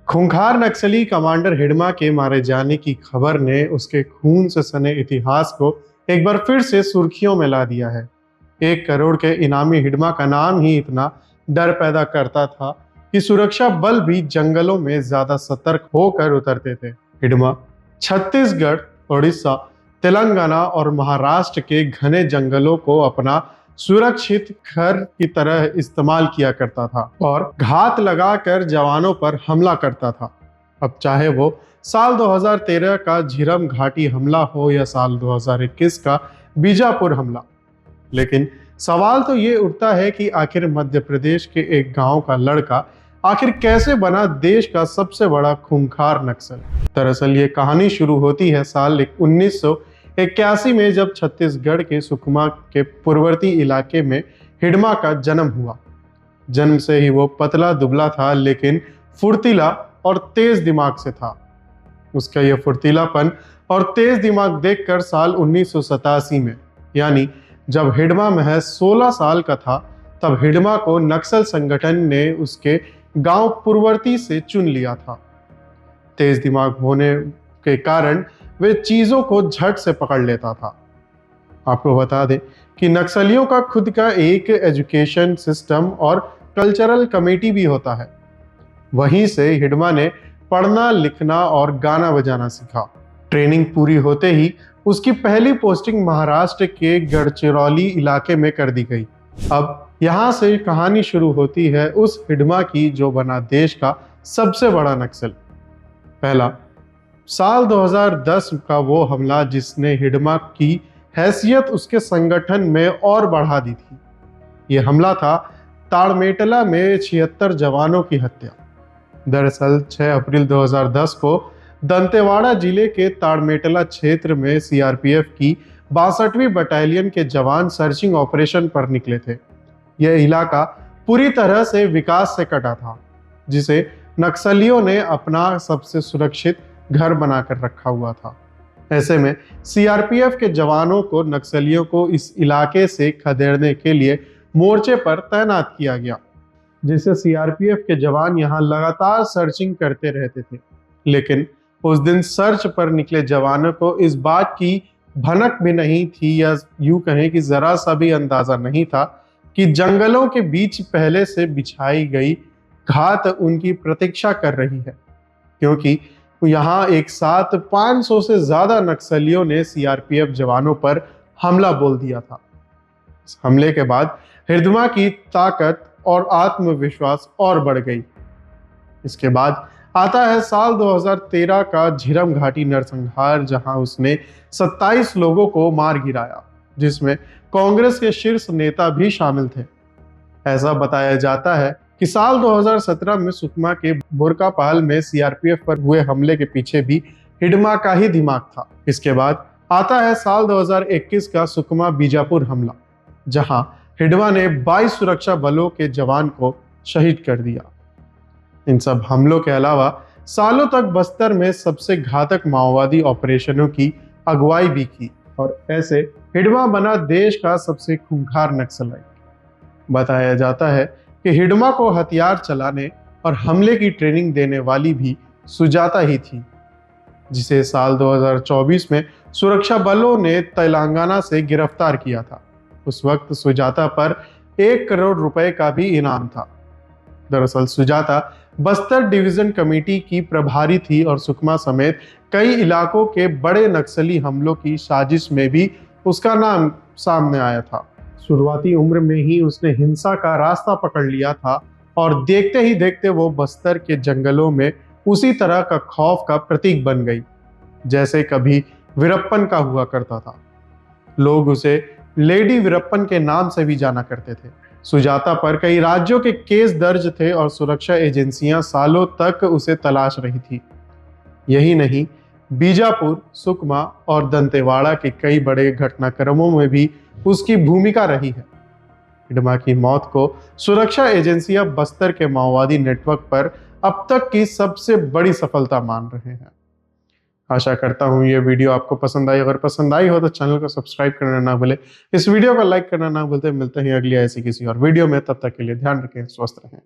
खूंखार नक्सली कमांडर हिडमा के मारे जाने की खबर ने उसके खून से सने इतिहास को एक बार फिर से सुर्खियों में ला दिया है। 1 करोड़ के इनामी हिडमा का नाम ही इतना डर पैदा करता था कि सुरक्षा बल भी जंगलों में ज्यादा सतर्क होकर उतरते थे। हिडमा छत्तीसगढ़, उड़ीसा, तेलंगाना और महाराष्ट्र के घने जंगलों को अपना सुरक्षित घर की तरह इस्तेमाल किया करता था और घात लगाकर जवानों पर हमला करता था। अब चाहे वो साल 2013 का झीरम घाटी हमला हो या साल 2021 का बीजापुर हमला, लेकिन सवाल तो ये उठता है कि आखिर मध्य प्रदेश के एक गांव का लड़का आखिर कैसे बना देश का सबसे बड़ा खूंखार नक्सल। दरअसल ये कहानी शुरू होती है साल 1981 में, जब छत्तीसगढ़ के सुकमा के पूर्ववर्ती इलाके में हिडमा का जन्म हुआ। जन्म से ही वो पतला दुबला था, लेकिन फुर्तीला और तेज दिमाग से था। उसका यह फुर्तीलापन और तेज दिमाग देखकर साल 1987 में, यानी जब हिडमा महज 16 साल का था, तब हिडमा को नक्सल संगठन ने उसके गांव पूर्ववर्ती से चुन लिया था। तेज दिमाग होने के कारण वे चीजों को झट से पकड़ लेता था। आपको बता दें कि नक्सलियों का खुद का एक एजुकेशन सिस्टम और कल्चरल कमेटी भी होता है। वहीं से हिडमा ने पढ़ना, लिखना और गाना बजाना सीखा। ट्रेनिंग पूरी होते ही उसकी पहली पोस्टिंग महाराष्ट्र के गढ़चिरौली इलाके में कर दी गई। अब यहाँ से कहानी शुरू होती है उस हिडमा की जो बना देश का सबसे बड़ा नक्सल। पहला, साल 2010 का वो हमला जिसने हिडमा की हैसियत उसके संगठन में और बढ़ा दी थी। ये हमला था ताड़मेटला में 76 जवानों की हत्या। दरअसल 6 अप्रैल 2010 को दंतेवाड़ा जिले के ताड़मेटला क्षेत्र में सीआरपीएफ की 62वीं बटालियन के जवान सर्चिंग ऑपरेशन पर निकले थे। यह इलाका पूरी तरह से विकास से कटा था, जिसे नक्सलियों ने अपना सबसे सुरक्षित घर बनाकर रखा हुआ था। ऐसे में सीआरपीएफ के जवानों को नक्सलियों को इस इलाके से खदेड़ने के लिए मोर्चे पर तैनात किया गया, जिससे सीआरपीएफ के जवान यहां लगातार सर्चिंग करते रहते थे। लेकिन उस दिन सर्च पर निकले जवानों को इस बात की भनक भी नहीं थी, या यूं कहें कि जरा सा भी अंदाजा नहीं था कि जंगलों के बीच पहले से बिछाई गई घात उनकी प्रतीक्षा कर रही है, क्योंकि यहाँ एक साथ 500 से ज्यादा नक्सलियों ने सीआरपीएफ जवानों पर हमला बोल दिया था। इस हमले के बाद हिडमा की ताकत और आत्मविश्वास और बढ़ गई। इसके बाद आता है साल 2013 का झीरम घाटी नरसंहार, जहां उसने 27 लोगों को मार गिराया, जिसमें कांग्रेस के शीर्ष नेता भी शामिल थे। ऐसा बताया जाता है कि साल 2017 में सुकमा के बुरकापाल में सीआरपीएफ पर हुए हमले के पीछे भी हिडमा का ही दिमाग था। इसके बाद आता है साल 2021 का सुकमा बीजापुर हमला, जहां हिडमा ने 22 सुरक्षा बलों के जवान को शहीद कर दिया। इन सब हमलों के अलावा सालों तक बस्तर में सबसे घातक माओवादी ऑपरेशनों की अगुवाई भी की, और ऐसे हिडमा बना देश का सबसे खूंखार नक्सलाइट। बताया जाता है कि हिडमा को हथियार चलाने और हमले की ट्रेनिंग देने वाली भी सुजाता ही थी, जिसे साल 2024 में सुरक्षा बलों ने तेलंगाना से गिरफ्तार किया था। उस वक्त सुजाता पर 1 करोड़ रुपए का भी इनाम था। दरअसल सुजाता बस्तर डिवीजन कमेटी की प्रभारी थी और सुकमा समेत कई इलाकों के बड़े नक्सली हमलों की साजिश में भी उसका नाम सामने आया था। शुरुआती उम्र में ही उसने हिंसा का रास्ता पकड़ लिया था, और देखते ही देखते वो बस्तर के जंगलों में उसी तरह का खौफ का प्रतीक बन गई, जैसे कभी वीरप्पन का हुआ करता था। लोग उसे लेडी वीरप्पन के नाम से भी जाना करते थे। सुजाता पर कई राज्यों के केस दर्ज थे और सुरक्षा एजेंसियां सालों तक उसे तलाश रही थी। यही नहीं, बीजापुर, सुकमा और दंतेवाड़ा के कई बड़े घटनाक्रमों में भी उसकी भूमिका रही है। हिडमा की मौत को सुरक्षा एजेंसियां बस्तर के माओवादी नेटवर्क पर अब तक की सबसे बड़ी सफलता मान रहे हैं। आशा करता हूं ये वीडियो आपको पसंद आई। अगर पसंद आई हो तो चैनल को सब्सक्राइब करना ना भूले, इस वीडियो को लाइक करना ना भूलते। मिलते हैं अगली ऐसी किसी और वीडियो में, तब तक के लिए ध्यान रखें, स्वस्थ रहें।